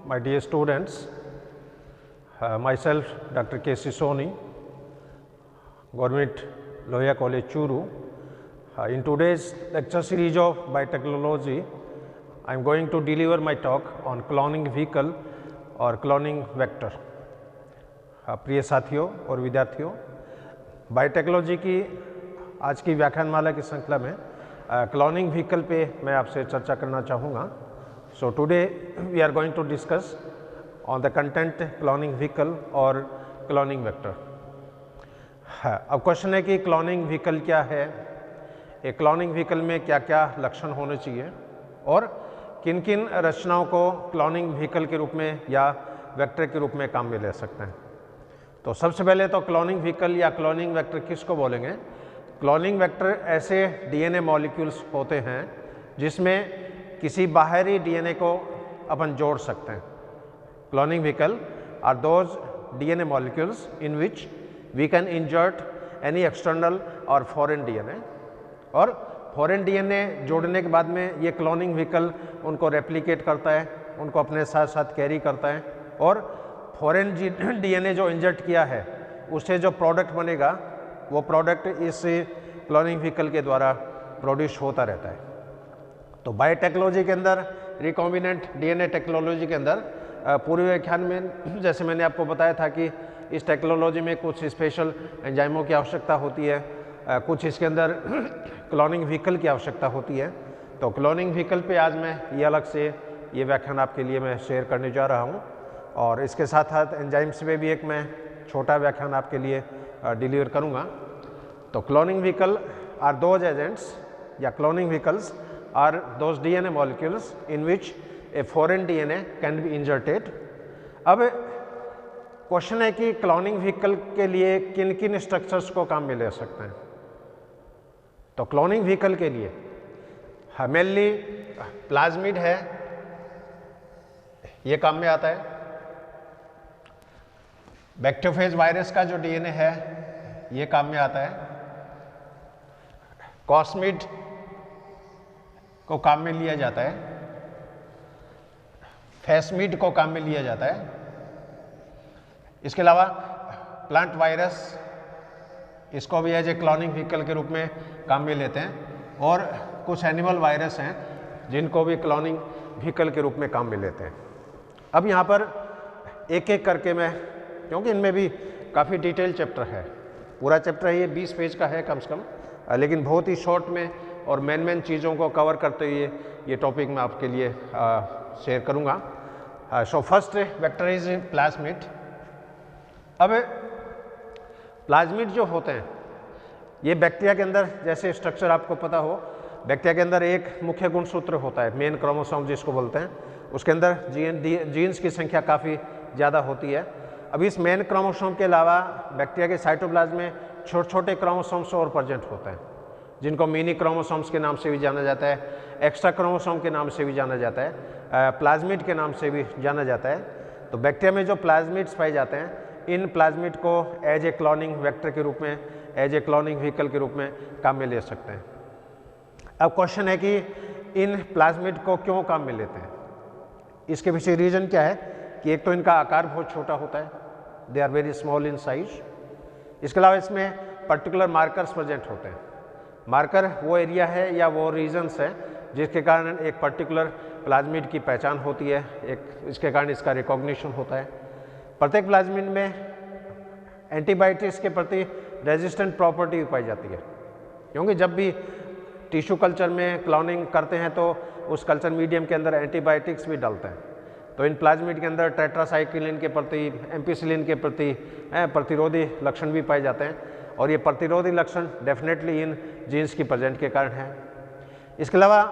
my dear students, myself Dr. K.C. Soni, Government Lohia College Churu. In today's lecture series of biotechnology, I am going to deliver my talk on cloning vehicle और cloning vector. प्रिय साथियों और विद्यार्थियों, biotechnology की आज की व्याख्यानमाला की श्रृंखला में क्लोनिंग व्हीकल पे मैं आपसे चर्चा करना चाहूँगा. So today we are going to discuss on the content cloning vehicle और क्लोनिंग वेक्टर. अब क्वेश्चन है कि क्लोनिंग व्हीकल क्या है, एक क्लोनिंग व्हीकल में क्या क्या लक्षण होने चाहिए और किन किन रचनाओं को क्लोनिंग व्हीकल के रूप में या वेक्टर के रूप में काम में ले सकते हैं. तो सबसे पहले तो क्लोनिंग व्हीकल या क्लोनिंग वेक्टर किसको बोलेंगे. क्लोनिंग वेक्टर ऐसे डीएनए मॉलिक्यूल्स होते हैं जिसमें किसी बाहरी डीएनए को अपन जोड़ सकते हैं. Cloning vehicle are those DNA molecules in which we can insert any external और फॉरेन डीएनए, और फॉरेन डीएनए जोड़ने के बाद में ये क्लोनिंग व्हीकल उनको रेप्लिकेट करता है, उनको अपने साथ साथ कैरी करता है, और फॉरेन डीएनए जो इंजर्ट किया है उससे जो प्रोडक्ट बनेगा वो प्रोडक्ट इस क्लोनिंग व्हीकल के द्वारा प्रोड्यूस होता रहता है. तो बायोटेक्नोलॉजी के अंदर, रिकॉम्बिनेंट डीएनए टेक्नोलॉजी के अंदर पूर्व व्याख्यान में जैसे मैंने आपको बताया था कि इस टेक्नोलॉजी में कुछ स्पेशल एंजाइमों की आवश्यकता होती है, कुछ इसके अंदर क्लोनिंग व्हीकल की आवश्यकता होती है. तो क्लोनिंग व्हीकल पे आज मैं ये अलग से ये व्याख्यान आपके लिए मैं शेयर करने जा रहा हूँ, और इसके साथ साथ एंजाइम्स पे भी एक मैं छोटा व्याख्यान आपके लिए डिलीवर करूँगा. तो cloning vehicle are those agents या cloning vehicles are those DNA molecules in which a foreign DNA can be inserted. अब क्वेश्चन है कि क्लोनिंग व्हीकल के लिए किन किन स्ट्रक्चर्स को काम में ले सकते हैं. तो क्लोनिंग व्हीकल के लिए मेनली प्लाज्मिड है, ये काम में आता है. बैक्टीरियोफेज वायरस का जो डीएनए है ये काम में आता है. कॉस्मिड को काम में लिया जाता है, फैस्मिड को काम में लिया जाता है. इसके अलावा प्लांट वायरस, इसको भी एज ए क्लोनिंग व्हीकल के रूप में काम में लेते हैं, और कुछ एनिमल वायरस हैं जिनको भी क्लोनिंग व्हीकल के रूप में काम में लेते हैं. अब यहाँ पर एक एक करके मैं, क्योंकि इनमें भी काफ़ी डिटेल चैप्टर है, पूरा चैप्टर है ये 20 पेज का है कम से कम, लेकिन बहुत ही शॉर्ट में और मेन चीज़ों को कवर करते हुए ये टॉपिक मैं आपके लिए शेयर करूँगा. So first vector is plasmid. अब प्लाज्मिड जो होते हैं ये बैक्टीरिया के अंदर, जैसे स्ट्रक्चर आपको पता हो, बैक्टीरिया के अंदर एक मुख्य गुणसूत्र होता है, मेन क्रोमोसोम जिसको बोलते हैं. उसके अंदर जीन्स की संख्या काफ़ी ज़्यादा होती है. अब इस मेन क्रोमोसोम के अलावा बैक्टीरिया के साइटोप्लाज्म में छोटे छोटे क्रोमोसोम्स और प्रेजेंट होते हैं, जिनको मिनी क्रोमोसोम्स के नाम से भी जाना जाता है, एक्स्ट्रा क्रोमोसोम के नाम से भी जाना जाता है, प्लाज्मिड के नाम से भी जाना जाता है. तो बैक्टीरिया में जो प्लाज्मिड्स पाए जाते हैं, इन प्लाज्मिड को एज ए क्लोनिंग वेक्टर के रूप में, एज ए क्लोनिंग व्हीकल के रूप में काम में ले सकते हैं. अब क्वेश्चन है कि इन प्लाज्मिड को क्यों काम में लेते हैं. इसके पीछे रीज़न क्या है कि एक तो इनका आकार बहुत छोटा होता है, they are very small in size. इसके अलावा इसमें पर्टिकुलर मार्कर्स प्रेजेंट होते हैं. मार्कर वो एरिया है या वो रीजन्स है जिसके कारण एक पर्टिकुलर प्लाज्मिड की पहचान होती है, एक इसके कारण इसका रिकॉग्निशन होता है. प्रत्येक प्लाज्मिड में एंटीबायोटिक्स के प्रति रेजिस्टेंट प्रॉपर्टी पाई जाती है, क्योंकि जब भी टिश्यू कल्चर में क्लोनिंग करते हैं तो उस कल्चर मीडियम के अंदर एंटीबायोटिक्स भी डालते हैं. तो इन प्लाज्मिड के अंदर टेट्रासाइक्लिन के प्रति, एम्पिसिलिन के प्रति प्रतिरोधी लक्षण भी पाए जाते हैं, और ये प्रतिरोधी लक्षण डेफिनेटली इन जीन्स की प्रेजेंट के कारण है. इसके अलावा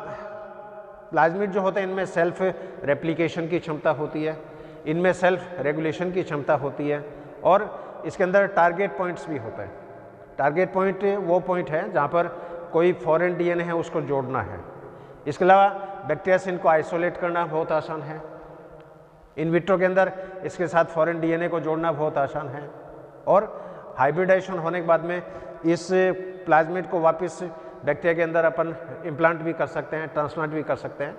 प्लाज्मिड जो होते हैं इनमें सेल्फ रेप्लिकेशन की क्षमता होती है, इनमें सेल्फ रेगुलेशन की क्षमता होती है, और इसके अंदर टारगेट पॉइंट्स भी होते हैं. टारगेट पॉइंट वो पॉइंट है जहाँ पर कोई फॉरेन डीएनए है उसको जोड़ना है. इसके अलावा बैक्टीरिया से इनको आइसोलेट करना बहुत आसान है. इन विट्रो के अंदर इसके साथ फॉरेन डीएनए को जोड़ना बहुत आसान है, और हाइब्रिडाइजेशन होने के बाद में इस प्लाज्मिड को वापस बैक्टीरिया के अंदर अपन इम्प्लांट भी कर सकते हैं, ट्रांसप्लांट भी कर सकते हैं,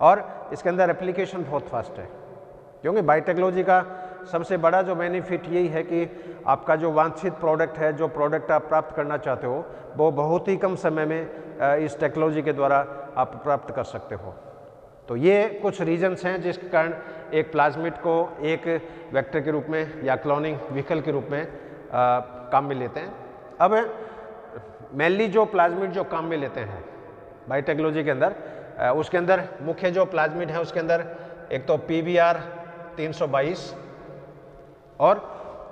और इसके अंदर एप्लीकेशन बहुत फास्ट है. क्योंकि बायोटेक्नोलॉजी का सबसे बड़ा जो बेनिफिट यही है कि आपका जो वांछित प्रोडक्ट है, जो प्रोडक्ट आप प्राप्त करना चाहते हो, वो बहुत ही कम समय में इस टेक्नोलॉजी के द्वारा आप प्राप्त कर सकते हो। तो ये कुछ रीजन्स हैं जिसके कारण एक प्लाज्मिड को एक वेक्टर के रूप में या क्लोनिंग व्हीकल के रूप में काम में लेते हैं। अब मेनली जो प्लाज्मिड जो काम में लेते हैं बायोटेक्नोलॉजी के अंदर, उसके अंदर मुख्य जो प्लाज्मिड है उसके अंदर एक तो PBr 322 और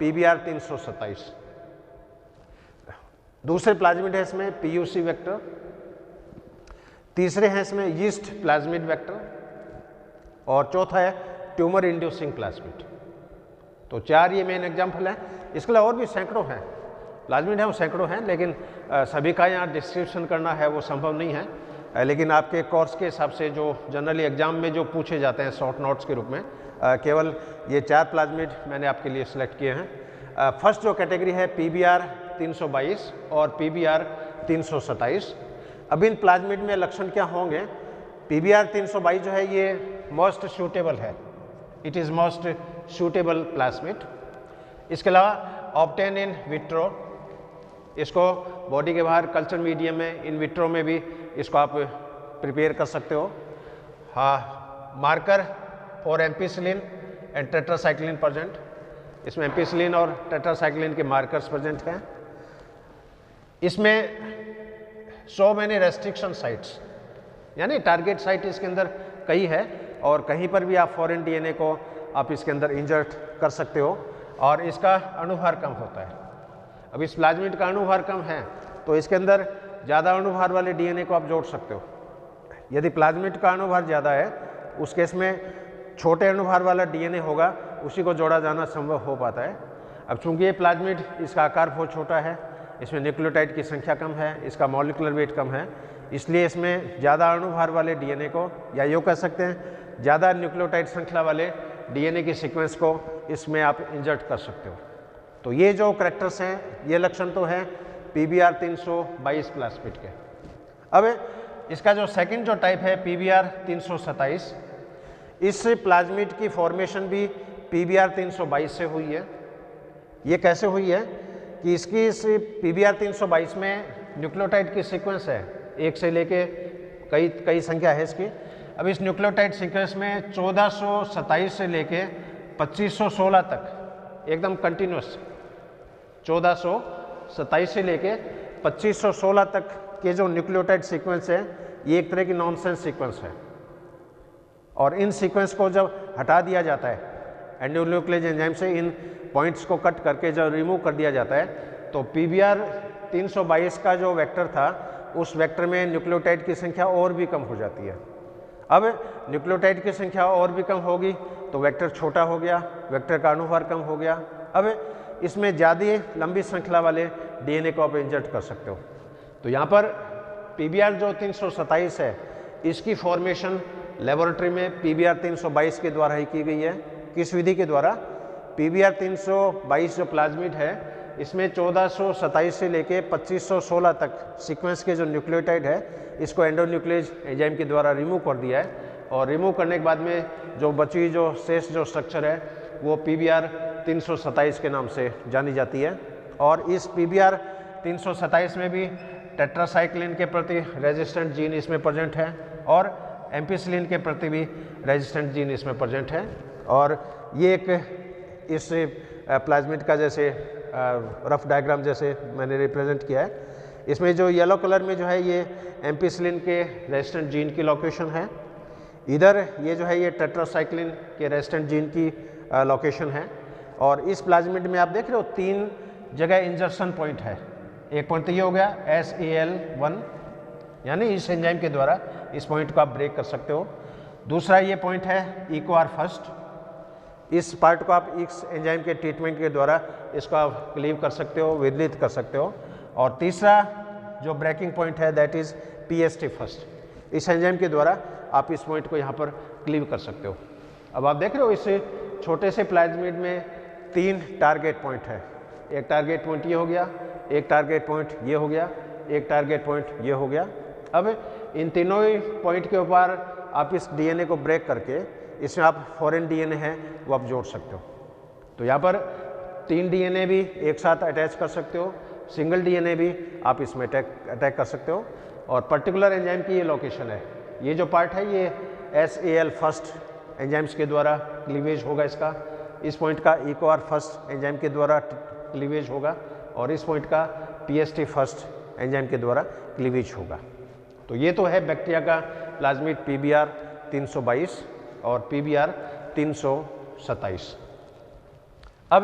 PBr 327। दूसरे प्लाज्मिड है इसमें PUC वेक्टर, तीसरे हैं इसमें यीस्ट प्लाज्मिड वेक्टर और चौथा है ट्यूमर इंड्यूसिंग प्लाज्मिड। तो 4 ये मेन एग्जाम्पल हैं। इसके अलावा और भी सैकड़ों हैं प्लाज्मिड हैं, वो सैकड़ों हैं, लेकिन सभी का यहाँ डिस्क्रिप्शन करना है वो संभव नहीं है। लेकिन आपके कोर्स के हिसाब से जो जनरली एग्जाम में जो पूछे जाते हैं शॉर्ट नोट्स के रूप में, केवल ये 4 प्लाज्मिड मैंने आपके लिए सिलेक्ट किए हैं। फर्स्ट जो कैटेगरी है PBr 322 और PBr 327। अब इन प्लाज्मिड में लक्षण क्या होंगे? PBr 322 जो है ये मोस्ट सूटेबल है, it is most suitable plasmid. इसके अलावा ऑब्टेन इन विट्रो, इसको बॉडी के बाहर कल्चर मीडियम में इन विट्रो में भी इसको आप प्रिपेयर कर सकते हो। हाँ, marker for ampicillin and tetracycline present, इसमें एम्पिसिलिन और टेट्रासाइक्लिन के मार्कर्स प्रेजेंट हैं। इसमें सो मैनी रेस्ट्रिक्शन साइट्स, यानी टारगेट साइट इसके अंदर कई है और कहीं पर भी आप फॉरेन DNA को आप इसके अंदर इंजर्ट कर सकते हो और इसका अणुभार कम होता है। अब इस प्लाज्मिड का अणुभार कम है तो इसके अंदर ज़्यादा अणुभार वाले DNA को आप जोड़ सकते हो। यदि प्लाज्मिड का अणुभार ज़्यादा है उस केस में छोटे अणुभार वाला DNA होगा, उसी को जोड़ा जाना संभव हो पाता है। अब चूंकि ये प्लाज्मिड, इसका आकार बहुत छोटा है, इसमें न्यूक्लियोटाइड की संख्या कम है, इसका मॉलिक्यूलर वेट कम है, इसलिए इसमें ज़्यादा अणुभार वाले DNA को, या यूँ कह सकते हैं ज़्यादा न्यूक्लियोटाइड श्रृंखला वाले DNA के सीक्वेंस को इसमें आप इंजर्ट कर सकते हो। तो ये जो करैक्टर्स हैं, ये लक्षण तो हैं PBr 322 प्लाज्मिड के। अब इसका जो सेकंड जो टाइप है PBr 327, इस प्लाज्मिड की फॉर्मेशन भी PBr 322 से हुई है। ये कैसे हुई है कि इसकी इस PBr 322 में न्यूक्लियोटाइड की सीक्वेंस है, एक से लेके कई संख्या है इसकी। अब इस न्यूक्लियोटाइड सीक्वेंस में 1427 से लेके 2516 तक एकदम कंटिन्यूस, 1427 से लेके 2516 तक के जो न्यूक्लियोटाइड सीक्वेंस है, ये एक तरह की नॉनसेंस सीक्वेंस है। और इन सीक्वेंस को जब हटा दिया जाता है एंडोन्यूक्लियस एंजाइम से, इन पॉइंट्स को कट करके जब रिमूव कर दिया जाता है, तो PBr 322 का जो वेक्टर था, उस वेक्टर में न्यूक्लियोटाइड की संख्या और भी कम हो जाती है। अब न्यूक्लियोटाइड की संख्या और भी कम होगी तो वेक्टर छोटा हो गया, वेक्टर का अणुभार कम हो गया। अब इसमें ज़्यादा लंबी श्रृंखला वाले DNA को आप इंजर्ट कर सकते हो। तो यहाँ पर PBr जो 327 है, इसकी फॉर्मेशन लेबोरेटरी में PBr 322 के द्वारा ही की गई है। किस विधि के द्वारा? PBr 322 जो प्लाज्मिड है, इसमें 1427 से लेके 2516 तक सीक्वेंस के जो न्यूक्लियोटाइड है, इसको एंडोन्यूक्लियस एंजाइम के द्वारा रिमूव कर दिया है। और रिमूव करने के बाद में जो बची जो शेष जो स्ट्रक्चर है, वो PBr 327 के नाम से जानी जाती है। और इस PBr 327 में भी टेट्रासाइक्लिन के प्रति रेजिस्टेंट जीन इसमें प्रेजेंट है और एम्पिसिलिन के प्रति भी रेजिस्टेंट जीन इसमें प्रेजेंट है। और ये एक इस प्लाज्मिड का जैसे रफ डायग्राम जैसे मैंने रिप्रेजेंट किया है। इसमें जो येलो कलर में जो है, ये एम्पिसिलिन के रेजिस्टेंट जीन की लोकेशन है। इधर ये जो है ये टेट्रासाइक्लिन के रेजिस्टेंट जीन की लोकेशन है। और इस प्लाज्मिड में आप देख रहे हो 3 जगह इंजर्शन पॉइंट है। एक पॉइंट तो ये हो गया SAL1, यानी इस एंजाइम के द्वारा इस पॉइंट को आप ब्रेक कर सकते हो। दूसरा ये पॉइंट है EcoR फर्स्ट, इस पार्ट को आप इस एंजाइम के ट्रीटमेंट के द्वारा इसको आप क्लीव कर सकते हो, विदलित कर सकते हो। और तीसरा जो ब्रेकिंग पॉइंट है, दैट इज़ PST फर्स्ट, इस एंजाइम के द्वारा आप इस पॉइंट को यहाँ पर क्लीव कर सकते हो। अब आप देख रहे हो इस छोटे से प्लाज्मिड में 3 टारगेट पॉइंट है। एक टारगेट पॉइंट ये हो गया, एक टारगेट पॉइंट ये हो गया, एक टारगेट पॉइंट ये हो गया। अब इन तीनों ही पॉइंट के ऊपर आप इस DNA को ब्रेक करके इसमें आप फॉरेन डीएनए है वो आप जोड़ सकते हो। तो यहाँ पर 3 डीएनए भी एक साथ अटैच कर सकते हो, सिंगल डीएनए भी आप इसमें अटैक कर सकते हो। और पर्टिकुलर एंजाइम की ये लोकेशन है, ये जो पार्ट है ये SAL फर्स्ट एंजाइम्स के द्वारा क्लीवेज होगा इसका, इस पॉइंट का EcoR फर्स्ट एंजाइम के द्वारा क्लीवेज होगा और इस पॉइंट का PST फर्स्ट एंजाइम के द्वारा क्लीवेज होगा। तो ये तो है बैक्टीरिया का प्लाज्मिड PBr 322 और PBr 327। अब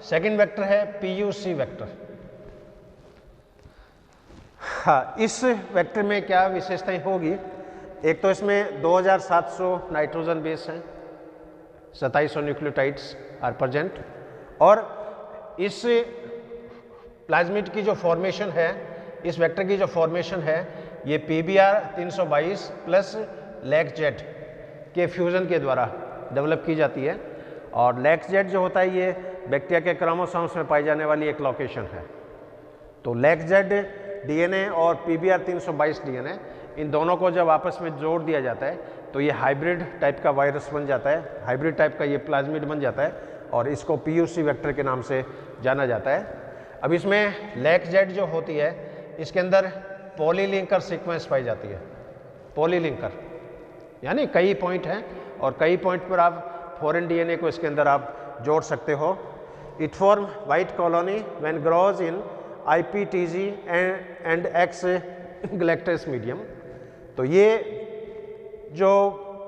सेकेंड वेक्टर है PUC वेक्टर। हाँ, इस वेक्टर में क्या विशेषताएं होगी, एक तो इसमें 2700 नाइट्रोजन बेस हैं, 2700 न्यूक्लियोटाइड्स आर प्रेजेंट, और इस प्लाज्मिड की जो फॉर्मेशन है, इस वेक्टर की जो फॉर्मेशन है ये PBr 322 प्लस LAC-Z के फ्यूज़न के द्वारा डेवलप की जाती है। और LAC-Z जो होता है ये बैक्टीरिया के क्रोमोसोम्स में पाई जाने वाली एक लोकेशन है। तो LAC-Z डीएनए और PBr 322 डीएनए, इन दोनों को जब आपस में जोड़ दिया जाता है तो ये हाइब्रिड टाइप का वायरस बन जाता है, हाइब्रिड टाइप का ये प्लाज्मिड बन जाता है और इसको PUC वेक्टर के नाम से जाना जाता है। अब इसमें LAC-Z जो होती है इसके अंदर पॉलीलिंकर सीक्वेंस पाई जाती है। पॉलीलिंकर यानी कई पॉइंट हैं और कई पॉइंट पर आप फॉरेन डीएनए को इसके अंदर आप जोड़ सकते हो। It form white colony when grows in IPTG and X Galactus medium. तो ये जो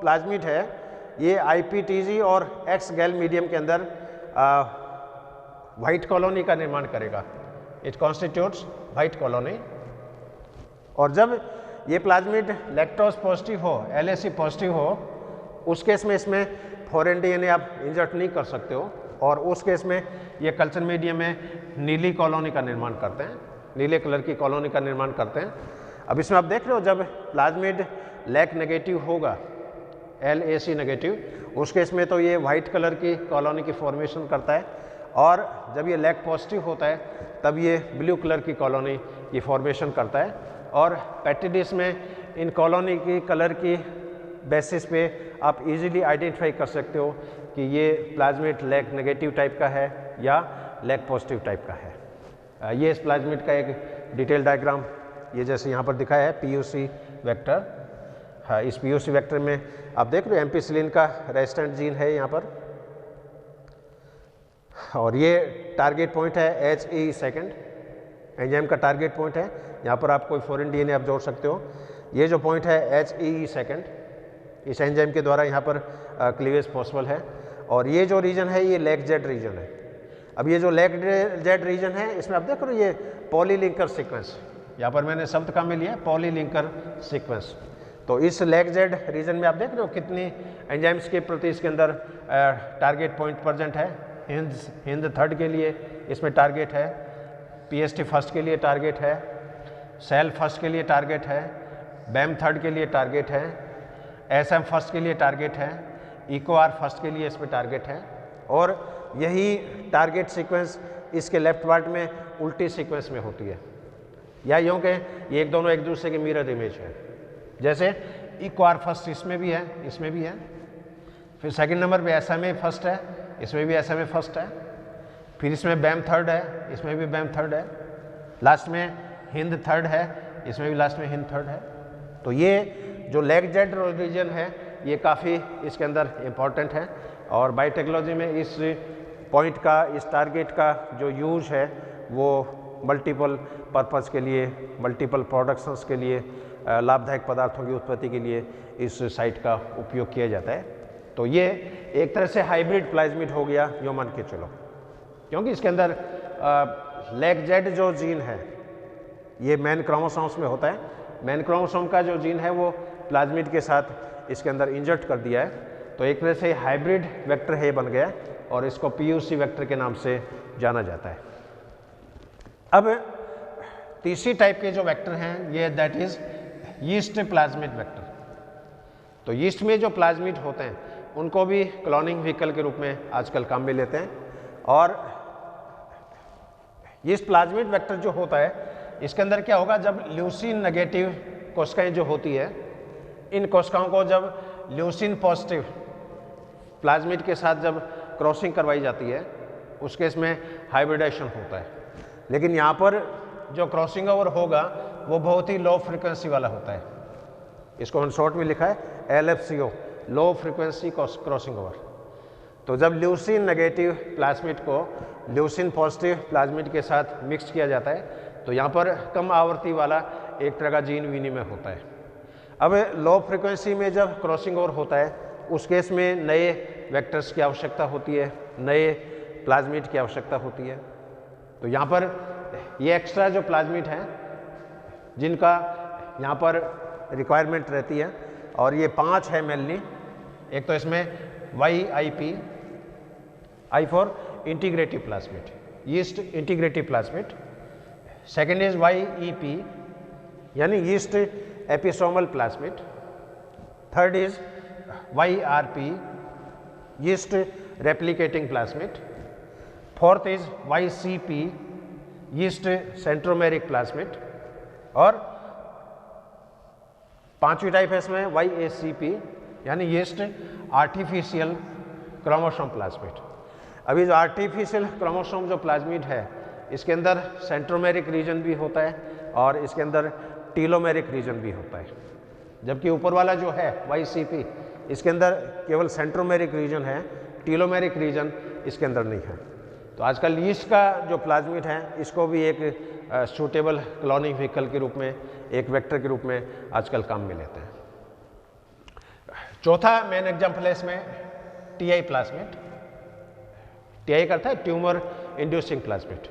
प्लाज्मिड है ये IPTG और X गैल मीडियम के अंदर वाइट कॉलोनी का निर्माण करेगा। It constitutes white colony. और जब ये प्लाज्मिड लैक्टोज पॉजिटिव हो, LAC पॉजिटिव हो, उस केस में इसमें फॉरेन डीएनए आप इंजर्ट नहीं कर सकते हो और उस केस में ये कल्चर मीडियम में नीली कॉलोनी का निर्माण करते हैं, नीले कलर की कॉलोनी का निर्माण करते हैं। अब इसमें आप देख रहे हो जब प्लाज्मिड लैक नेगेटिव होगा, LAC नेगेटिव, उस केस में तो ये वाइट कलर की कॉलोनी की फॉर्मेशन करता है और जब ये लैक पॉजिटिव होता है तब ये ब्लू कलर की कॉलोनी ये फॉर्मेशन करता है। और पेटिडिस में इन कॉलोनी की कलर की बेसिस पे आप इजीली आइडेंटिफाई कर सकते हो कि ये प्लाज्मिड लैक नेगेटिव टाइप का है या लैक पॉजिटिव टाइप का है। ये इस प्लाज्मिड का एक डिटेल डायग्राम ये जैसे यहाँ पर दिखाया है PUC वेक्टर। हाँ, इस PUC वेक्टर में आप देख रहे हो एम्पिसिलिन का रेजिस्टेंट जीन है यहाँ पर और ये टारगेट पॉइंट है HE सेकेंड, एंजाइम का टारगेट पॉइंट है। यहाँ पर आप कोई फॉरेन डीएनए आप जोड़ सकते हो। ये जो पॉइंट है HE सेकेंड, इस एंजाइम के द्वारा यहाँ पर क्लीवेज पॉसिबल है। और ये जो रीजन है ये LAC-Z रीजन है। अब ये जो LAC-Z रीजन है इसमें आप देख रहे हो ये पॉलीलिंकर सीक्वेंस, यहाँ पर मैंने शब्द काम में लिया पॉलीलिंकर सीक्वेंस। तो इस LAC-Z रीजन में आप देख रहे हो कितनी एंजाइम्स के प्रति इसके अंदर टारगेट पॉइंट प्रेजेंट है। हिंद थर्ड के लिए इसमें टारगेट है, PST फर्स्ट के लिए टारगेट है, सेल फर्स्ट के लिए टारगेट है, BAM थर्ड के लिए टारगेट है, SM फर्स्ट के लिए टारगेट है, EcoR फर्स्ट के लिए इसमें टारगेट है। और यही टारगेट सीक्वेंस इसके लेफ्ट पार्ट में उल्टी सीक्वेंस में होती है, या यूँ कि ये दोनों एक दूसरे के मिरर इमेज है। जैसे EcoR फर्स्ट इसमें भी है, इसमें भी है, फिर सेकंड नंबर पे SMA फर्स्ट है, इसमें भी SMA फर्स्ट है, फिर इसमें BAM थर्ड है, इसमें भी BAM थर्ड है, लास्ट में हिंद थर्ड है, इसमें भी लास्ट में हिंद थर्ड है। तो ये जो LAC-Z रीजन है ये काफ़ी इसके अंदर इम्पॉर्टेंट है और बायोटेक्नोलॉजी में इस पॉइंट का, इस टारगेट का जो यूज है वो मल्टीपल पर्पज़ के लिए, मल्टीपल प्रोडक्शंस के लिए, लाभदायक पदार्थों की उत्पत्ति के लिए इस साइट का उपयोग किया जाता है। तो ये एक तरह से हाइब्रिड प्लाज्मिड हो गया यो मान के चलो, क्योंकि इसके अंदर LAC-Z जो जीन है ये मैन क्रोमोसोम्स में होता है। मैन क्रोमोसोम का जो जीन है वो प्लाज्मिड के साथ इसके अंदर इंजर्ट कर दिया है। तो एक तरह से हाइब्रिड वेक्टर है बन गया और इसको PUC वेक्टर के नाम से जाना जाता है। अब तीसरी टाइप के जो वेक्टर हैं ये that is yeast plasmid vector. तो यीस्ट में जो प्लाज्मिड होते हैं उनको भी क्लोनिंग व्हीकल के रूप में आजकल काम में लेते हैं। और यीस्ट प्लाज्मिड वेक्टर जो होता है इसके अंदर क्या होगा, जब ल्यूसीन नेगेटिव कोशिकाएं जो होती है, इन कोशिकाओं को जब ल्यूसीन पॉजिटिव प्लाज्मिड के साथ जब क्रॉसिंग करवाई जाती है उस केस में हाइब्रिडाइजेशन होता है, लेकिन यहाँ पर जो क्रॉसिंग ओवर होगा वो बहुत ही लो फ्रिक्वेंसी वाला होता है। इसको हम शॉर्ट में लिखा है LFCO, low frequency crossing over. तो जब ल्यूसीन नेगेटिव प्लाज्मिड को ल्यूसीन पॉजिटिव प्लाज्मिड के साथ मिक्स किया जाता है तो यहाँ पर कम आवृत्ति वाला एक तरह का जीन विनिमय होता है। अब लो फ्रिक्वेंसी में जब क्रॉसिंग ओवर होता है उस केस में नए वेक्टर्स की आवश्यकता होती है, नए प्लाज्मिड की आवश्यकता होती है। तो यहाँ पर ये एक्स्ट्रा जो प्लाज्मिड हैं जिनका यहाँ पर रिक्वायरमेंट रहती है, और ये 5 है मेनली। एक तो इसमें YIP, I for integrative plasmid, yeast integrative plasmid. Second is YEP यानी yeast episomal plasmid. Third is YRP, yeast replicating plasmid. Fourth is YCP, yeast centromeric plasmid. और पांचवी टाइप है इसमें YACP यानी यीस्ट आर्टिफिशियल क्रोमोसोम प्लाज्मिड। अभी जो artificial chromosome जो plasmid है इसके अंदर सेंट्रोमेरिक रीजन भी होता है और इसके अंदर टीलोमेरिक रीजन भी होता है, जबकि ऊपर वाला जो है YCP इसके अंदर केवल सेंट्रोमेरिक रीजन है, टीलोमेरिक रीजन इसके अंदर नहीं है। तो आजकल यीस्ट का जो प्लाज्मिड है इसको भी एक सूटेबल क्लोनिंग व्हीकल के रूप में, एक वेक्टर के रूप में आजकल काम में लेते हैं। चौथा मेन एग्जाम्पल है इसमें TI प्लाज्मिड। TI करता है ट्यूमर इंड्यूसिंग प्लाज्मिड।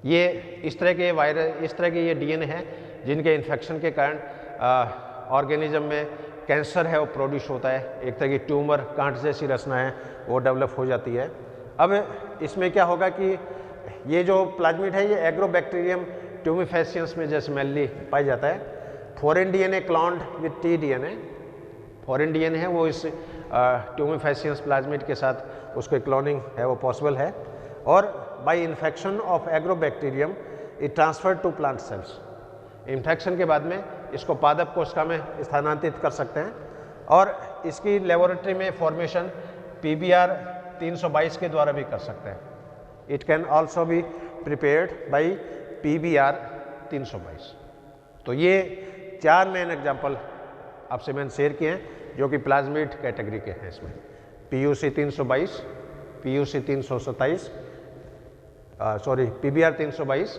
ये इस तरह के वायरस, इस तरह के ये DNA हैं जिनके इन्फेक्शन के कारण ऑर्गेनिज्म में कैंसर है वो प्रोड्यूस होता है, एक तरह की ट्यूमर कांट जैसी रचना है वो डेवलप हो जाती है। अब इसमें क्या होगा कि ये जो प्लाज्मिड है ये एग्रोबैक्टीरियम ट्यूमिफेसियंस में जैसे मेनली पाया जाता है। Foreign DNA cloned with TDNA, foreign DNA है वो इस ट्यूमिफेसियंस प्लाज्मिड के साथ उसके क्लोनिंग है वो पॉसिबल है। और by infection of agrobacterium it transfer to plant cells. Infection के बाद में इसको पादप कोशिका में स्थानांतरित कर सकते हैं और इसकी लेबोरेटरी में फॉर्मेशन PBR 322 के द्वारा भी कर सकते हैं। It can also be prepared by PBR 322। तो ये 4 मेन एग्जाम्पल आपसे मैंने शेयर किए हैं जो कि प्लाज्मिड कैटेगरी के हैं। इसमें PUC 322, PUC 327, PBR 322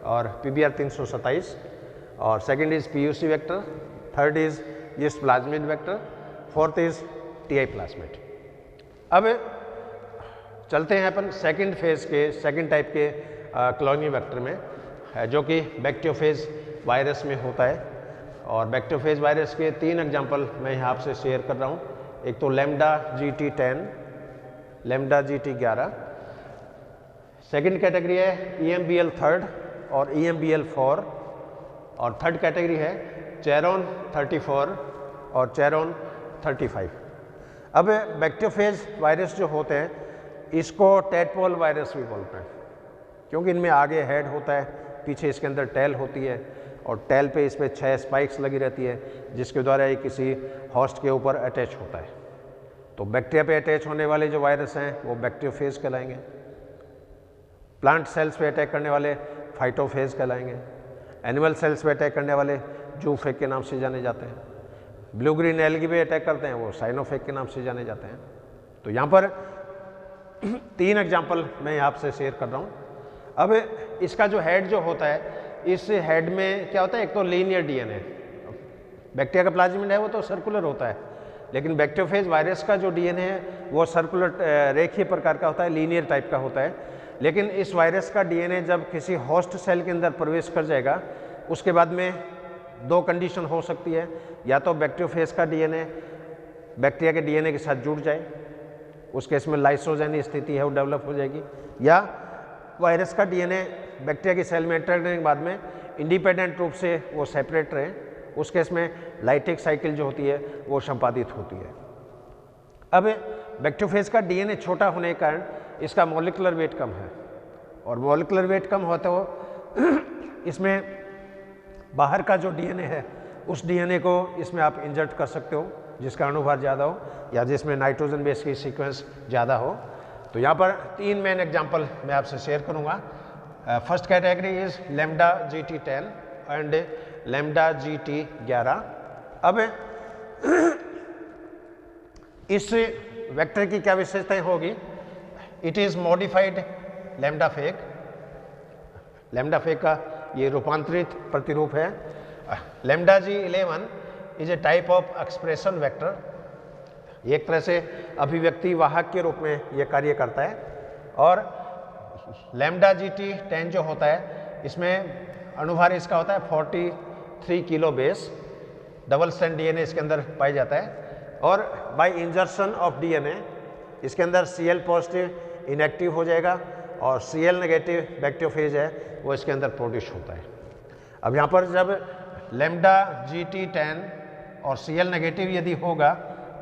और PBR 327, और second is PUC vector, third is yeast plasmid vector, fourth is TI plasmid. अब चलते हैं अपन सेकेंड फेज के, सेकेंड टाइप के क्लोनिंग वेक्टर में, जो कि बैक्टीरियोफेज वायरस में होता है। और बैक्टीरियोफेज वायरस के 3 एग्जाम्पल मैं यहाँ आपसे शेयर कर रहा हूँ। एक तो lambda GT10, lambda GT11। Second category है EMBL 3 और EMBL 4, और थर्ड कैटेगरी है चेरोन 34 और चेरोन 35। अब बैक्टीरियोफेज वायरस जो होते हैं इसको टैडपोल वायरस भी बोलते हैं, क्योंकि इनमें आगे हेड होता है, पीछे इसके अंदर टेल होती है, और टेल पे इस पर 6 स्पाइक्स लगी रहती है जिसके द्वारा ये किसी होस्ट के ऊपर अटैच होता है। तो बैक्टीरिया पे अटैच होने वाले जो वायरस हैं वो बैक्टीरियोफेज कहलाएंगे। प्लांट सेल्स पे अटैक करने वाले फाइटोफेज कहलाएंगे। एनिमल सेल्स पे अटैक करने वाले जूफेग के नाम से जाने जाते हैं। ब्लू ग्रीन एल्गी पे अटैक करते हैं वो साइनोफेग के नाम से जाने जाते हैं। तो यहाँ पर 3 एग्जाम्पल मैं आपसे शेयर कर रहा हूँ। अब इसका जो हेड जो होता है, इस हेड में क्या होता है, एक तो लीनियर DNA, बैक्टीरिया का प्लाज्मिड है वो तो सर्कुलर होता है, लेकिन बैक्टीरियोफेज वायरस का जो DNA है वो सर्कुलर रेखीय प्रकार का होता है, लीनियर टाइप का होता है। लेकिन इस वायरस का DNA जब किसी होस्ट सेल के अंदर प्रवेश कर जाएगा उसके बाद में 2 कंडीशन हो सकती है, या तो बैक्टीरियोफेज का DNA बैक्टीरिया के DNA के साथ जुड़ जाए, उस केस में लाइसोजेनी स्थिति है वो डेवलप हो जाएगी, या वायरस का DNA बैक्टीरिया की सेल में एंटर करने के बाद में इंडिपेंडेंट रूप से वो सेपरेट रहे, उस केस में लाइटिक साइकिल जो होती है वो संपादित होती है। अब बैक्टीरियोफेज का DNA छोटा होने के कारण इसका मॉलिक्यूलर वेट कम है, और मॉलिक्यूलर वेट कम होते हो इसमें बाहर का जो DNA है उस DNA को इसमें आप इंजर्ट कर सकते हो, जिसका अणुभार ज़्यादा हो या जिसमें नाइट्रोजन बेस की सीक्वेंस ज़्यादा हो। तो यहाँ पर 3 मेन एग्जाम्पल मैं आपसे शेयर करूँगा। First category is lambda GT10 and lambda GT11। अब इस वेक्टर की क्या विशेषताएं होगी? It is modified lambda fake. Lambda fake का ये रूपांतरित प्रतिरूप है। Lambda G11 is a type of expression vector. एक तरह से अभिव्यक्ति वाहक के रूप में यह कार्य करता है। और लैम्डा GT10 जो होता है इसमें अणुभार इसका होता है 43 kilo base. Double strand DNA इसके अंदर पाया जाता है। और बाय इंजर्शन ऑफ DNA इसके अंदर Cl पॉजिटिव इनएक्टिव हो जाएगा और Cl नेगेटिव बैक्टीरियोफेज है वो इसके अंदर प्रोड्यूस होता है। अब यहाँ पर जब लैम्डा GT10 और Cl नेगेटिव यदि होगा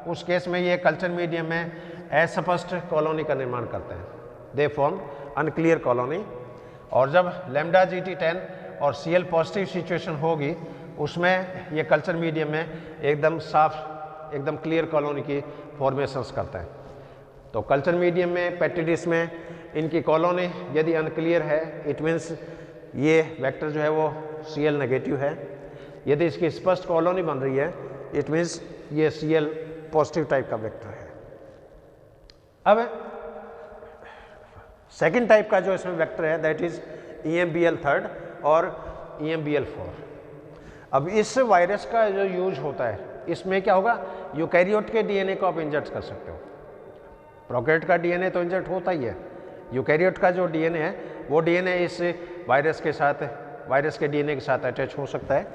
उस केस में ये कल्चर मीडियम में अस्पष्ट कॉलोनी का निर्माण करते हैं। They form unclear colony. और जब लैम्डा GT10 और Cl पॉजिटिव सिचुएशन होगी उसमें ये कल्चर मीडियम में एकदम साफ एकदम क्लियर कॉलोनी की फॉर्मेशंस करता है। तो कल्चर मीडियम में पेट्री डिश में इनकी कॉलोनी यदि अनक्लियर है इट मीन्स ये वेक्टर जो है वो Cl नेगेटिव है। यदि इसकी स्पष्ट कॉलोनी बन रही है इट मीन्स ये Cl पॉजिटिव टाइप का वेक्टर है। अब सेकेंड टाइप का जो इसमें वेक्टर है दैट इज EMBL3 और EMBL4। अब इस वायरस का जो यूज होता है इसमें क्या होगा? यूकैरियोट के DNA को आप इंजेक्ट कर सकते हो। प्रोकैरियोट का DNA तो इंजेक्ट होता ही है। यूकैरियोट का जो DNA है वो DNA इस वायरस के DNA के साथ अटैच हो सकता है।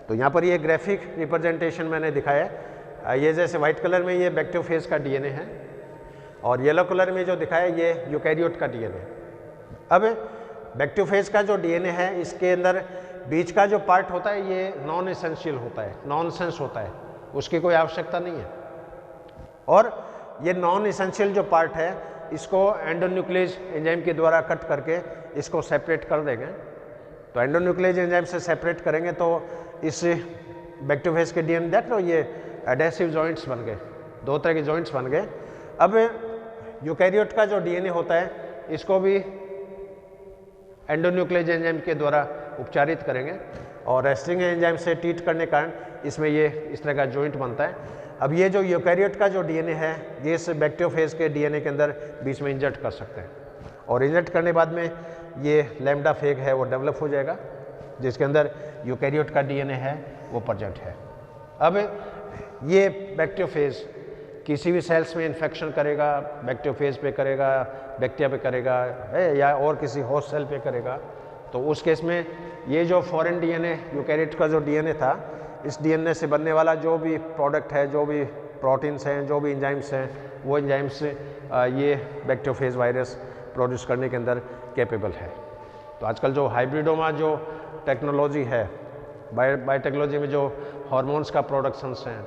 तो यहाँ पर ये ग्राफिक रिप्रेजेंटेशन मैंने दिखाया है। ये जैसे व्हाइट कलर में ये बैक्टीरियोफेज का DNA है और येलो कलर में जो दिखाया है ये यूकैरियोट का DNA। अब बैक्टीरियोफेज का जो DNA है इसके अंदर बीच का जो पार्ट होता है ये नॉन एसेंशियल होता है, नॉनसेंस होता है, उसकी कोई आवश्यकता नहीं है। और ये नॉन एसेंशियल जो पार्ट है इसको एंडोन्यूक्लियस एंजाइम के द्वारा कट करके इसको सेपरेट कर देंगे। तो एंडोन्यूक्लियस एंजाइम से सेपरेट करेंगे तो इस बैक्टीरियोफेज के DNA देख लो ये एडेसिव जॉइंट्स बन गए, 2 तरह के जॉइंट्स बन गए। अब यूकैरियोट का जो DNA होता है इसको भी एंडोन्यूक्लियस एंजाइम के द्वारा उपचारित करेंगे और रेस्टिंग एंजाइम से ट्रीट करने के कारण इसमें ये इस तरह का जॉइंट बनता है। अब ये जो यूकैरियोट का जो DNA है ये इस बैक्टीरियोफेज के DNA के अंदर बीच में इंजेक्ट कर सकते हैं और इंजेक्ट करने के बाद में ये लैम्डा फेग है वो डेवलप हो जाएगा जिसके अंदर यूकैरियोट का DNA है वो प्रेजेंट है। अब ये बैक्टीरियोफेज किसी भी सेल्स में इन्फेक्शन करेगा, बैक्टीरियोफेज पे करेगा, बैक्टीरिया पे करेगा या और किसी होस्ट सेल पे करेगा। तो उस केस में ये जो फॉरेन DNA यूकैरियोट का जो DNA था इस DNA से बनने वाला जो भी प्रोडक्ट है, जो भी प्रोटीन्स हैं, जो भी एंजाइम्स हैं वो एंजाइम्स ये बैक्टीरियोफेज वायरस प्रोड्यूस करने के अंदर कैपेबल है। तो आजकल जो हाइब्रिडोमा जो टेक्नोलॉजी है, बायोटेक्नोलॉजी में जो हार्मोन्स का प्रोडक्शंस हैं,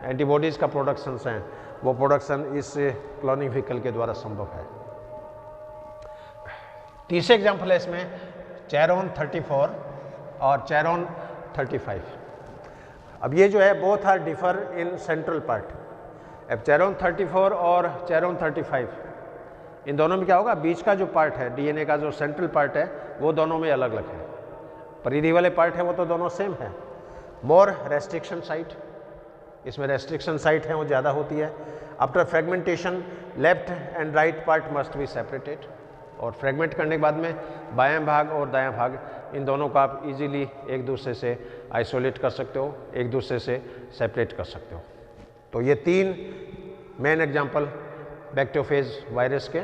एंटीबॉडीज़ का प्रोडक्शंस हैं, वो प्रोडक्शन इस क्लोनिंग व्हीकल के द्वारा संभव है। तीसरे एग्जाम्पल है इसमें चेरोन 34 और चेरोन 35। अब ये जो है both are differ in central part. अब चेरोन 34 और चेरोन 35 इन दोनों में क्या होगा? बीच का जो पार्ट है DNA का जो सेंट्रल पार्ट है वो दोनों में अलग अलग है। परिधि वाले पार्ट है वो तो दोनों सेम है। मोर रेस्ट्रिक्शन साइट, इसमें रेस्ट्रिक्शन साइट है वो ज़्यादा होती है। After fragmentation left and right part must be separated और फ्रेगमेंट करने के बाद में बायां भाग और दायां भाग इन दोनों को आप इजीली एक दूसरे से आइसोलेट कर सकते हो, एक दूसरे से सेपरेट कर सकते हो। तो ये 3 मेन एग्जांपल बैक्टीरियोफेज वायरस के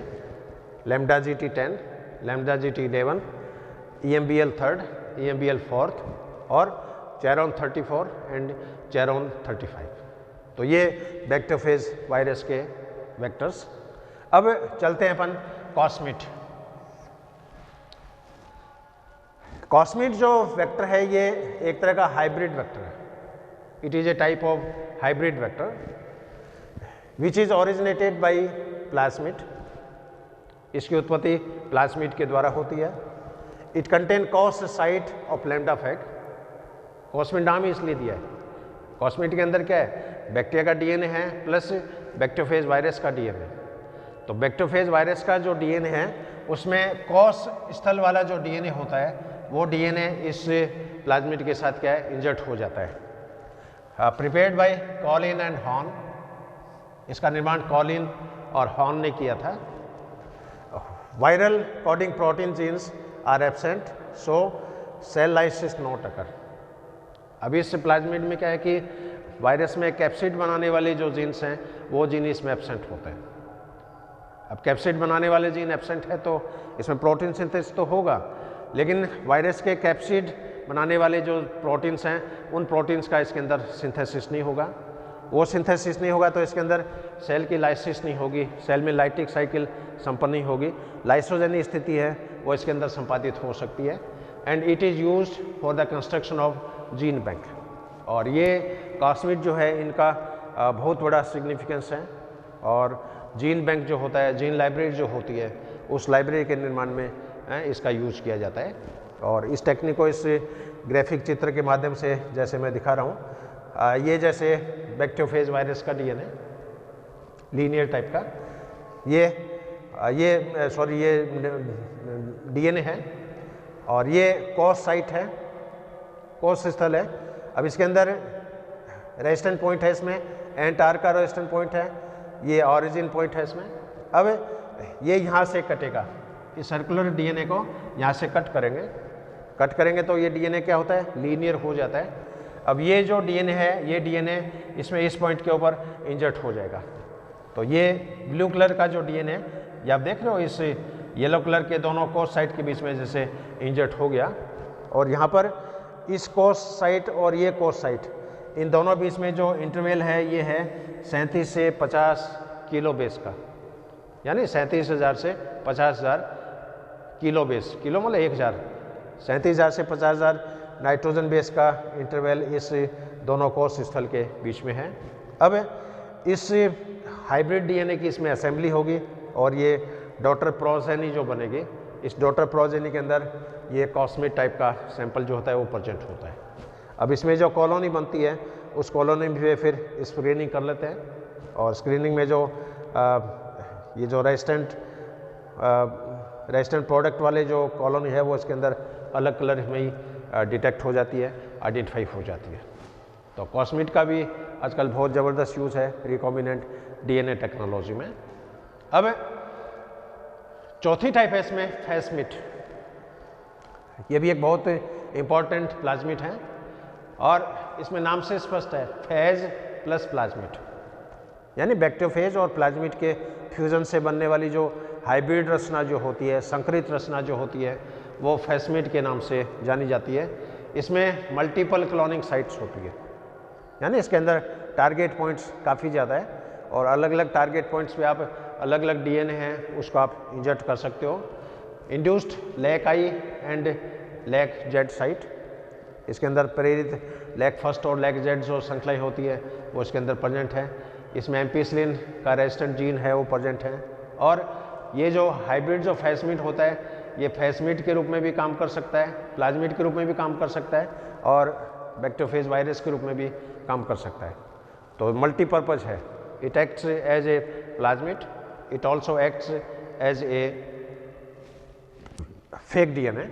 lambda GT10, lambda GT11, EMBL3, EMBL4 और चेरोन 34 एंड चेरोन 35। तो ये बैक्टीरियोफेज वायरस के वेक्टर्स। अब चलते हैं अपन कॉस्मिड। कॉस्मिड जो वेक्टर है ये एक तरह का हाइब्रिड वेक्टर है। It is a type of hybrid vector which is originated by plasmid. इसकी उत्पत्ति प्लाज्मिड के द्वारा होती है। It contain cos site of lambda phage. Cosmid नाम ही इसलिए दिया है कॉस्मिड के अंदर क्या है, बैक्टीरिया का डीएनए है प्लस बैक्टीरियोफेज वायरस का डीएनए। तो बैक्टीरियोफेज वायरस का जो डीएनए है उसमें कॉस स्थल वाला जो डीएनए होता है वो डीएनए इस प्लाज्मिड के साथ क्या है, इंजर्ट हो जाता है। Prepared by Colin and Horn, इसका निर्माण कॉलिन और हॉर्न ने किया था। Viral coding protein genes are absent, so cell lysis not occur. अभी इस प्लाज्मिड में क्या है कि वायरस में कैप्सिड बनाने वाले जो जीन्स हैं वो जीन इसमें एब्सेंट होते हैं। अब कैप्सिड बनाने वाले जीन एब्सेंट है तो इसमें प्रोटीन सिंथेसिस तो होगा, लेकिन वायरस के कैप्सिड बनाने वाले जो प्रोटीन्स हैं उन प्रोटीन्स का इसके अंदर सिंथेसिस नहीं होगा। वो सिंथेसिस नहीं होगा तो इसके अंदर सेल की लाइसिस नहीं होगी, सेल में लाइटिक साइकिल संपन्न नहीं होगी, लाइसोजेनी स्थिति है वो इसके अंदर संपादित हो सकती है। And it is used for the construction of gene bank. और ये कॉस्मिड जो है इनका बहुत बड़ा सिग्निफिकेंस है। और जीन बैंक जो होता है, जीन लाइब्रेरी जो होती है, उस लाइब्रेरी के निर्माण में इसका यूज किया जाता है। और इस टेक्निक को इस ग्राफिक चित्र के माध्यम से जैसे मैं दिखा रहा हूँ, ये जैसे बैक्टीरियोफेज वायरस का डीएनए लीनियर टाइप का, ये डीएनए है और ये कॉस साइट है, कॉस स्थल है। अब इसके अंदर रेजिस्टेंट पॉइंट है, इसमें एंटार का रेजिस्टेंट पॉइंट है, ये ऑरिजिन पॉइंट है इसमें। अब ये यहाँ से कटेगा, इस सर्कुलर डीएनए को यहाँ से कट करेंगे तो ये डीएनए क्या होता है, लीनियर हो जाता है। अब ये जो डीएनए है, ये डीएनए इसमें इस पॉइंट के ऊपर इंजर्ट हो जाएगा। तो ये ब्लू कलर का जो डीएनए ये आप देख रहे हो, इस येलो कलर के दोनों कोस साइट के बीच में जैसे इंजर्ट हो गया। और यहाँ पर इस कोस साइट और ये कोस साइट, इन दोनों बीच में जो इंटरवल है ये है 37 से 50 किलो बेस का, यानी 37,000 से 50,000 किलो बेस, किलो मतलब 1,000, 37,000 से 50,000 नाइट्रोजन बेस का इंटरवल इस दोनों कोस स्थल के बीच में है। अब इस हाइब्रिड डीएनए की इसमें असेंबली होगी और ये डॉटर प्रोजेनी जो बनेगी, इस डॉटर प्रोजेनी के अंदर ये कॉस्मिड टाइप का सैंपल जो होता है वो प्रेजेंट होता है। अब इसमें जो कॉलोनी बनती है उस कॉलोनी में फिर स्क्रीनिंग कर लेते हैं और स्क्रीनिंग में जो ये जो रेजिस्टेंट प्रोडक्ट वाले जो कॉलोनी है वो इसके अंदर अलग कलर में ही डिटेक्ट हो जाती है, आइडेंटिफाई हो जाती है। तो कॉस्मिड का भी आजकल बहुत ज़बरदस्त यूज़ है रिकॉम्बिनेंट डीएनए टेक्नोलॉजी में। अब चौथी टाइप है इसमें फैसमिड। ये भी एक बहुत इम्पॉर्टेंट प्लाज्मिड है और इसमें नाम से स्पष्ट है, फेज प्लस प्लाज्मिड, यानी बैक्टीरियोफेज और प्लाज्मिड के फ्यूजन से बनने वाली जो हाइब्रिड रचना जो होती है, संकरित रचना जो होती है, वो फैसमिड के नाम से जानी जाती है। इसमें मल्टीपल क्लोनिंग साइट्स होती है, यानी इसके अंदर टारगेट पॉइंट्स काफ़ी ज़्यादा है और अलग अलग टारगेट पॉइंट्स पे आप अलग अलग डीएनए हैं उसको आप इंजर्ट कर सकते हो। Induced lac I and lac Z site, इसके अंदर प्रेरित लैक फर्स्ट और लैक जेड जो श्रृंखलाएँ होती है वो इसके अंदर प्रेजेंट है। इसमें एम्पिसिलिन का रेजिस्टेंट जीन है वो प्रेजेंट है। और ये जो हाइब्रिड जो फैसमिड होता है ये फैसमिड के रूप में भी काम कर सकता है, प्लाज्मिड के रूप में भी काम कर सकता है और बैक्टीरियोफेज वायरस के रूप में भी काम कर सकता है। तो मल्टीपर्पज़ है। It acts as a plasmid, it also acts as a phage DNA.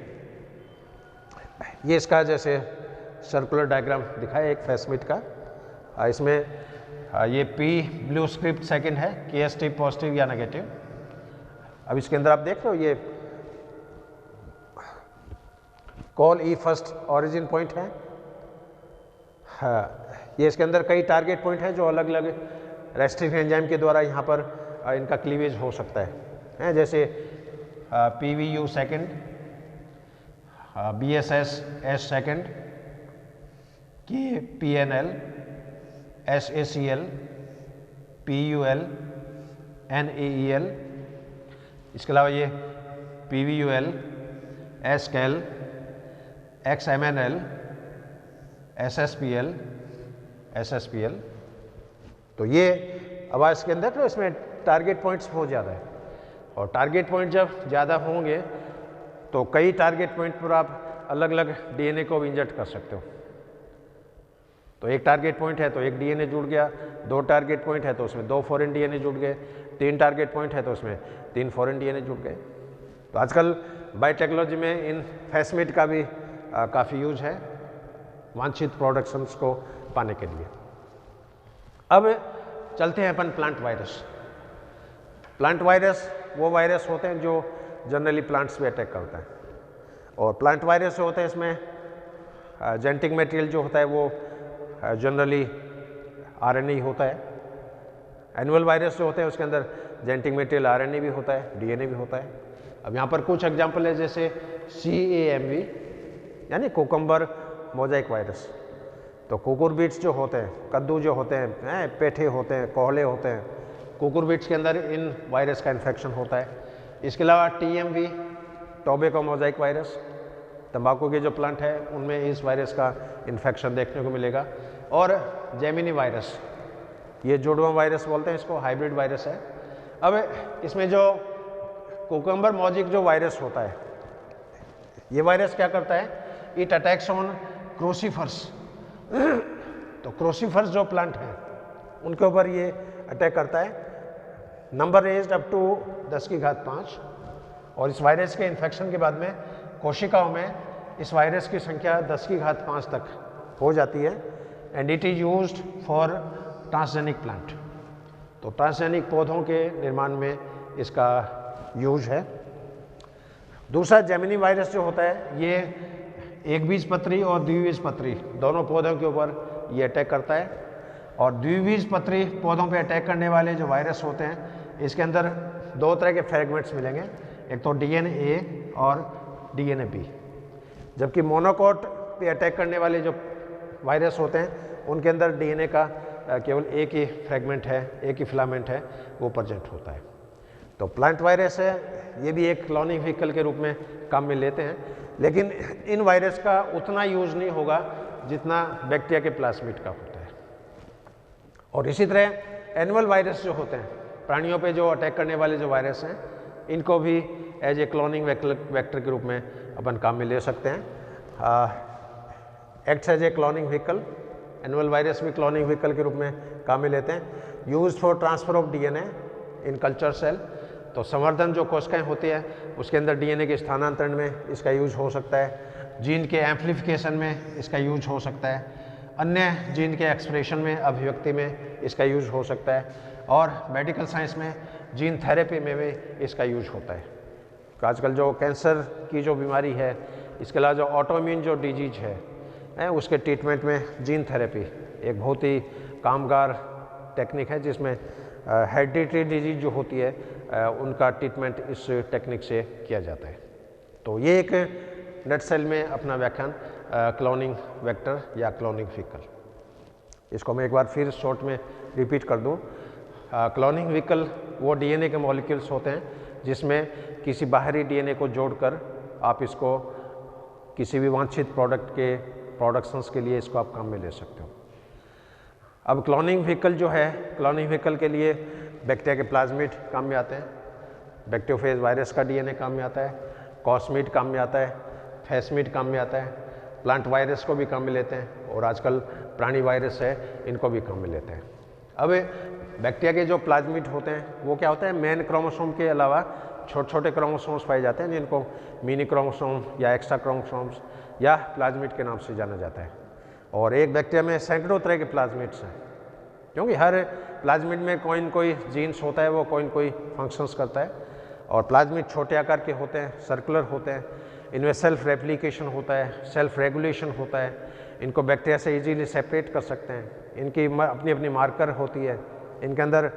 ये इसका जैसे सर्कुलर डायग्राम दिखाया एक फैसमिड का, इसमें ये P ब्लू स्क्रिप्ट सेकंड है, KST पॉजिटिव या नेगेटिव। अब इसके अंदर आप देख रहे हो ये कॉल ई फर्स्ट ऑरिजिन पॉइंट है। ये इसके अंदर कई टारगेट पॉइंट हैं जो अलग अलग रेस्ट्रिक्ट एंजाइम के द्वारा यहाँ पर इनका क्लीवेज हो सकता है, जैसे PVU second, BSS S second, PNL, SACL, PUL, NAEL। इसके अलावा ये PVUL, SCAL, XMNL, SSPL, SSPL। तो ये अब इसके अंदर तो इसमें टारगेट पॉइंट्स बहुत ज़्यादा है और टारगेट पॉइंट जब ज़्यादा होंगे तो कई टारगेट पॉइंट पर आप अलग अलग डीएनए को भी इंजर्ट कर सकते हो। तो एक टारगेट पॉइंट है तो एक डीएनए जुड़ गया, 2 टारगेट पॉइंट है तो उसमें 2 फॉरेन डीएनए जुड़ गए, 3 टारगेट पॉइंट है तो उसमें 3 फॉरेन डीएनए जुड़ गए। तो आजकल बायोटेक्नोलॉजी में इन फैसमिड का भी काफ़ी यूज है वांछित प्रोडक्शंस को पाने के लिए। अब चलते हैं अपन प्लांट वायरस। प्लांट वायरस वो वायरस होते हैं जो जनरली प्लांट्स पे अटैक करता है, और प्लांट वायरस जो होते हैं इसमें जेनेटिक मटेरियल जो होता है वो जनरली आरएनए होता है। एनुअल वायरस जो होते हैं उसके अंदर जेनेटिक मटेरियल आरएनए भी होता है, डीएनए भी होता है। अब यहाँ पर कुछ एग्जाम्पल है जैसे CAMV यानी कोकम्बर मोजाइक वायरस। तो कुकुरबिट्स जो होते हैं, कद्दू जो होते हैं, पेठे होते हैं, कोहले होते हैं, कुकुरबिट्स के अंदर इन वायरस का इन्फेक्शन होता है। इसके अलावा TMV टोबैको मोजाइक वायरस, तंबाकू के जो प्लांट है उनमें इस वायरस का इन्फेक्शन देखने को मिलेगा। और जेमिनी वायरस, ये जुड़वा वायरस बोलते हैं इसको, हाइब्रिड वायरस है। अब इसमें जो कोकम्बर मोजाइक जो वायरस होता है, ये वायरस क्या करता है, इट अटैक्स ऑन क्रोसीफर्स। तो क्रोसीफर्स जो प्लांट हैं उनके ऊपर ये अटैक करता है, नंबर रेज्ड अप टू 10⁵ और इस वायरस के इन्फेक्शन के बाद में कोशिकाओं में इस वायरस की संख्या 10⁵ तक हो जाती है। And it is used for transgenic plant. तो ट्रांसजेनिक पौधों के निर्माण में इसका यूज है। दूसरा जेमिनी वायरस जो होता है ये एकबीजपत्री और द्विबीजपत्री दोनों पौधों के ऊपर ये अटैक करता है। और द्विबीजपत्री पौधों पे अटैक करने वाले जो वायरस होते हैं इसके अंदर 2 तरह के फ्रैगमेंट्स मिलेंगे, एक तो DNA और DNA B। जबकि मोनोकोट पे अटैक करने वाले जो वायरस होते हैं उनके अंदर DNA का केवल एक ही फ्रैगमेंट है, एक ही फिलामेंट है, वो प्रेजेंट होता है। तो प्लांट वायरस है, ये भी एक क्लोनिंग व्हीकल के रूप में काम में लेते हैं, लेकिन इन वायरस का उतना यूज नहीं होगा जितना बैक्टीरिया के प्लाज्मिड का होता है। और इसी तरह एनिमल वायरस जो होते हैं, प्राणियों पे जो अटैक करने वाले जो वायरस हैं, इनको भी एज ए क्लोनिंग वेक्टर के रूप में अपन काम में ले सकते हैं। Acts as a cloning vehicle, animal virus भी क्लोनिंग व्हीकल के रूप में काम में लेते हैं। Use for transfer of DNA in culture cell. तो संवर्धन जो कोशिकाएं होती है उसके अंदर DNA के स्थानांतरण में इसका यूज हो सकता है, जीन के एम्प्लीफिकेशन में इसका यूज हो सकता है, अन्य जीन के एक्सप्रेशन में, अभिव्यक्ति में इसका यूज हो सकता है, और मेडिकल साइंस में जीन थेरेपी में भी इसका यूज होता है। तो आजकल जो कैंसर की जो बीमारी है, इसके अलावा जो ऑटोइम्यून जो डिजीज है उसके ट्रीटमेंट में जीन थेरेपी एक बहुत ही कामगार टेक्निक है, जिसमें हेरिडिटरी डिजीज जो होती है उनका ट्रीटमेंट इस टेक्निक से किया जाता है। तो ये एक नटसेल में अपना व्याख्यान क्लोनिंग वेक्टर या क्लोनिंग व्हीकल, इसको मैं एक बार फिर शॉर्ट में रिपीट कर दूं। क्लोनिंग व्हीकल वो DNA के मॉलिक्यूल्स होते हैं जिसमें किसी बाहरी DNA को जोड़कर आप इसको किसी भी वांछित प्रोडक्ट के प्रोडक्शंस के लिए इसको आप काम में ले सकते हो। अब क्लोनिंग व्हीकल जो है, क्लोनिंग व्हीकल के लिए बैक्टीरिया के प्लाज्मिड काम में आते हैं, बैक्टीरियोफेज वायरस का DNA काम में आता है, कॉस्मिड काम में आता है, फैसमिड काम में आता है, प्लांट वायरस को भी काम में लेते हैं, और आजकल प्राणी वायरस है इनको भी काम में लेते हैं। अब बैक्टीरिया के जो प्लाज्मिड होते हैं वो क्या होता है, मेन क्रोमोसोम के अलावा छोटे छोटे क्रोमोसोम्स पाए जाते हैं जिनको मिनी क्रोमोसोम या एक्स्ट्रा क्रोमोसोम्स या प्लाज्मिड के नाम से जाना जाता है। और एक बैक्टीरिया में सैकड़ों तरह के प्लाज्मिड्स हैं, क्योंकि हर प्लाज्मिड में कोई न कोई जीन्स होता है, वो कोई न कोई फंक्शंस करता है। और प्लाज्मिड छोटे आकार के होते हैं, सर्कुलर होते हैं, इनमें सेल्फ रेप्लिकेशन होता है, सेल्फ रेगुलेशन होता है, इनको बैक्टीरिया से इजीली सेपरेट कर सकते हैं, इनकी अपनी अपनी मार्कर होती है, इनके अंदर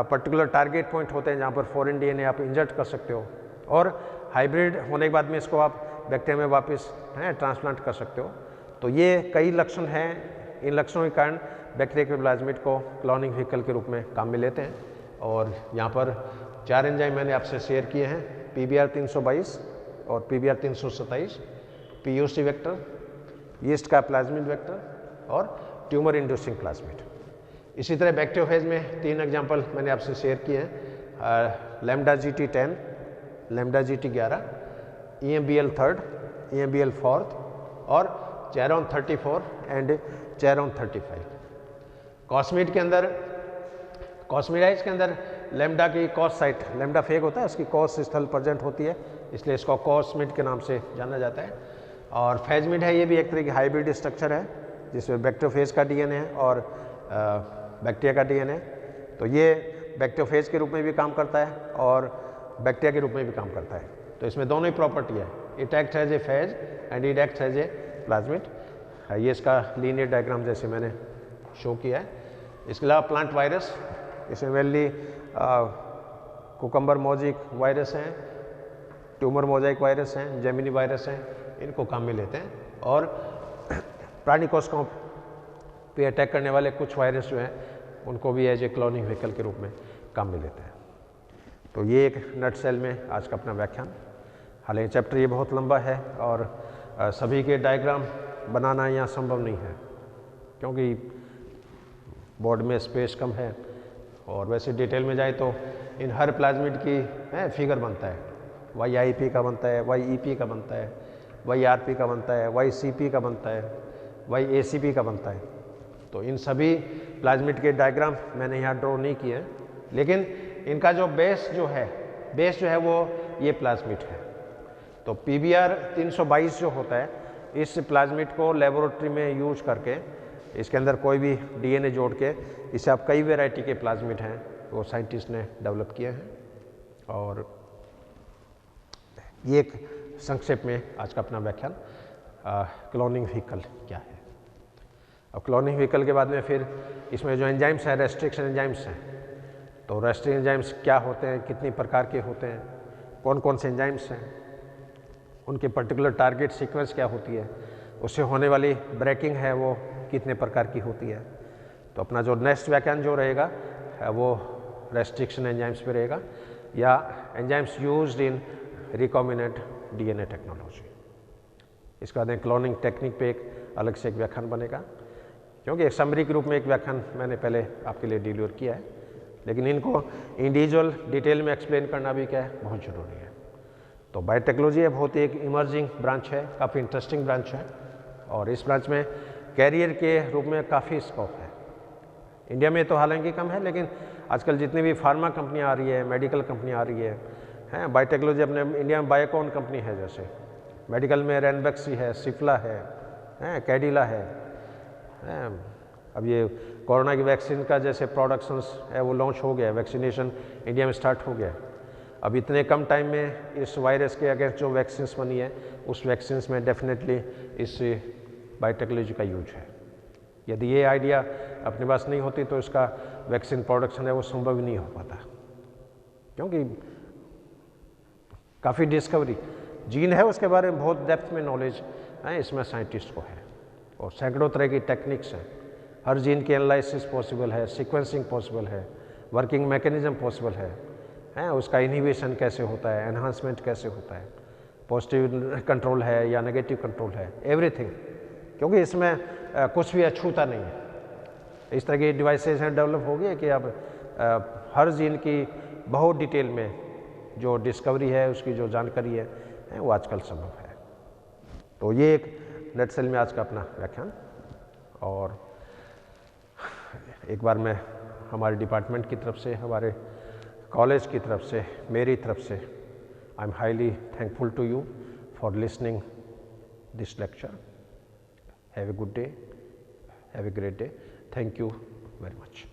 पर्टिकुलर टारगेट पॉइंट होते हैं जहाँ पर फॉरेन DNA आप इंजर्ट कर सकते हो, और हाइब्रिड होने के बाद में इसको आप बैक्टीरिया में वापस ट्रांसप्लांट कर सकते हो। तो ये कई लक्षण हैं, इन लक्षणों के कारण बैक्टीरिया के प्लाज्मिड को क्लोनिंग व्हीकल के रूप में काम में लेते हैं। और यहाँ पर 4 एंजाइम मैंने आपसे शेयर किए हैं, PBR 322 और PBR 327, PUC वेक्टर, यीस्ट का प्लाज्मिड वेक्टर और ट्यूमर इंड्यूसिंग प्लाज्मिड। इसी तरह बैक्टीरियोफेज में 3 एग्जाम्पल मैंने आपसे शेयर किए हैं, lambda GT10, lambda GT11, EMBL3rd, EMBL4th और चेरॉन 34 एंड चेरॉन 35। कॉस्मिड के अंदर, कॉस्मिडाइज के अंदर लेमडा की कॉस साइट, लेमडा फेग होता है, उसकी कॉस स्थल प्रेजेंट होती है, इसलिए इसको कॉस्मिड के नाम से जाना जाता है। और फेजमिड है, ये भी एक तरह की हाइब्रिड स्ट्रक्चर है जिसमें बैक्टीरियोफेज का डीएनए है और बैक्टीरिया का डीएनए। तो ये बैक्टीरियोफेज के रूप में भी काम करता है और बैक्टीरिया के रूप में भी काम करता है। तो इसमें दोनों ही प्रॉपर्टी है, it act as a phage and it act as a plasmid. ये इसका लीनियर डायग्राम जैसे मैंने शो किया है। इसके अलावा प्लांट वायरस, इसमें मेनली कुकम्बर मोज़ेक वायरस हैं, ट्यूमर मोज़ेक वायरस हैं, जेमिनी वायरस हैं, इनको काम में लेते हैं। और प्राणी कोशिकाओं पे अटैक करने वाले कुछ वायरस जो हैं उनको भी एज ए क्लोनिंग व्हीकल के रूप में काम में लेते हैं। तो ये एक नट सेल में आज का अपना व्याख्यान। हालांकि चैप्टर ये बहुत लंबा है और सभी के डायग्राम बनाना यहाँ संभव नहीं है क्योंकि बोर्ड में स्पेस कम है। और वैसे डिटेल में जाए तो इन हर प्लाज्मिड की फिगर बनता है, YIP का बनता है, YEP का बनता है, YRP का बनता है, YCP का बनता है, YACP का बनता है। तो इन सभी प्लाज्मिड के डायग्राम मैंने यहाँ ड्रॉ नहीं किए हैं, लेकिन इनका जो बेस जो है वो ये प्लाज्मिड है। तो PBr 322 जो होता है, इस प्लाज्मिड को लेबोरेटरी में यूज करके इसके अंदर कोई भी DNA जोड़ के इससे आप कई वैरायटी के प्लाज्मिड हैं वो साइंटिस्ट ने डेवलप किए हैं। और ये एक संक्षेप में आज का अपना व्याख्यान क्लोनिंग व्हीकल क्या है। अब क्लोनिंग व्हीकल के बाद में फिर इसमें जो एंजाइम्स हैं, रेस्ट्रिक्शन एंजाइम्स हैं। तो रेस्ट्रिक्शन एंजाइम्स क्या होते हैं, कितनी प्रकार के होते हैं, कौन कौन से एंजाइम्स हैं, उनके पर्टिकुलर टारगेट सीक्वेंस क्या होती है, उससे होने वाली ब्रेकिंग है वो कितने प्रकार की होती है। तो अपना जो नेक्स्ट व्याख्यान जो रहेगा वो रेस्ट्रिक्शन एंजाइम्स पे रहेगा या enzymes used in recombinant DNA technology. इसके बाद क्लोनिंग टेक्निक पे एक अलग से एक व्याख्यान बनेगा क्योंकि एक समरी के रूप में एक व्याख्यान मैंने पहले आपके लिए डिलीवर किया है, लेकिन इनको इंडिविजुअल डिटेल में एक्सप्लेन करना भी क्या है बहुत ज़रूरी है। तो बायोटेक्नोलॉजी बहुत ही एक इमर्जिंग ब्रांच है, काफ़ी इंटरेस्टिंग ब्रांच है और इस ब्रांच में कैरियर के रूप में काफ़ी स्कोप है। इंडिया में तो हालांकि कम है, लेकिन आजकल जितनी भी फार्मा कंपनियाँ आ रही है, मेडिकल कंपनियाँ आ रही हैं, बायोटेक्नोलॉजी अपने इंडिया में बायोकॉन कंपनी है, जैसे मेडिकल में रैनबैक्सी है, सिप्ला है, कैडिला है। अब ये कोरोना की वैक्सीन का जैसे प्रोडक्शंस है वो लॉन्च हो गया, वैक्सीनेशन इंडिया में स्टार्ट हो गया। अब इतने कम टाइम में इस वायरस के अगेंस्ट जो वैक्सीन्स बनी है उस वैक्सीन्स में डेफिनेटली इस बायोटेक्नोलॉजी का यूज है। यदि ये आइडिया अपने पास नहीं होती तो इसका वैक्सीन प्रोडक्शन है वो संभव ही नहीं हो पाता, क्योंकि काफ़ी डिस्कवरी जीन है उसके बारे में बहुत डेप्थ में नॉलेज है इसमें साइंटिस्ट को है और सैकड़ों तरह की टेक्निक्स हैं। हर जीन की एनालिसिस पॉसिबल है, सीक्वेंसिंग पॉसिबल है, वर्किंग मैकेनिज्म पॉसिबल है, उसका इनहिबिशन कैसे होता है, एनहांसमेंट कैसे होता है, पॉजिटिव कंट्रोल है या नेगेटिव कंट्रोल है, एवरीथिंग, क्योंकि इसमें कुछ भी अछूता नहीं है। इस तरह की डिवाइसेज हैं डेवलप हो गई कि अब हर जीन की बहुत डिटेल में जो डिस्कवरी है उसकी जो जानकारी है वो आजकल संभव है। तो ये एक नेट सेल में आज का अपना व्याख्यान। और एक बार मैं हमारे डिपार्टमेंट की तरफ से, हमारे कॉलेज की तरफ से, मेरी तरफ से I am highly thankful to you for listening this lecture. Have a good day, have a great day. Thank you very much.